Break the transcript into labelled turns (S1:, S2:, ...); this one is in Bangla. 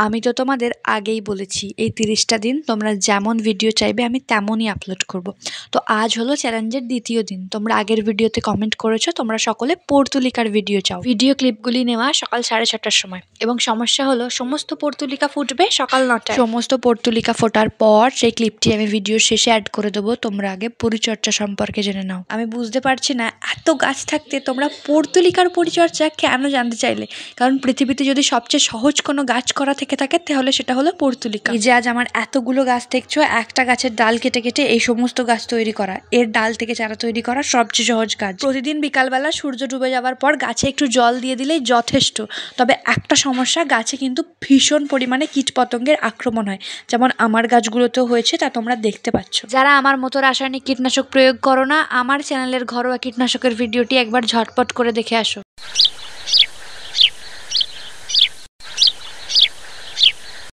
S1: আমি তো তোমাদের আগেই বলেছি এই 30টা দিন তোমরা যেমন ভিডিও চাইবে আমি তেমনই আপলোড করব। তো আজ হলো চ্যালেঞ্জের দ্বিতীয় দিন। তোমরা আগের ভিডিওতে কমেন্ট করেছো তোমরা সকলে পর্তুলিকার ভিডিও চাও। ভিডিও ক্লিপগুলি নেওয়া সকাল 6:30টার সময়, এবং সমস্যা হলো সমস্ত পর্তুলিকা ফুটবে সকাল 9টায়। সমস্ত পর্তুলিকা ফোটার পর সেই ক্লিপটি আমি ভিডিওর শেষে অ্যাড করে দেবো। তোমরা আগে পরিচর্যা সম্পর্কে জেনে নাও। আমি বুঝতে পারছি না এত গাছ থাকতে তোমরা পর্তুলিকার পরিচর্যা কেন জানতে চাইলে, কারণ পৃথিবীতে যদি সবচেয়ে সহজ কোনো গাছ করা থেকে থাকে তাহলে সেটা হলো পর্তুলিকা। এই যে আজ আমার এতগুলো গাছ দেখছো, একটা গাছের ডাল কেটে কেটে এই সমস্ত গাছ তৈরি করা, এর ডাল থেকে চারা তৈরি করা সবচেয়ে সহজ কাজ। প্রতিদিন বিকালবেলা সূর্য ডুবে যাওয়ার পর গাছে একটু জল দিয়ে দিলেই যথেষ্ট। তবে একটা সমস্যা, গাছে কিন্তু ভীষণ পরিমাণে কীটপতঙ্গের আক্রমণ হয়, যেমন আমার গাছগুলোতেও হয়েছে, তা তোমরা দেখতে পাচ্ছ। যারা আমার মতো রাসায়নিক কীটনাশক প্রয়োগ করো না, আমার চ্যানেলের ঘরোয়া কীটনাশকের ভিডিওটি একবার ঝটপট করে দেখে আসো।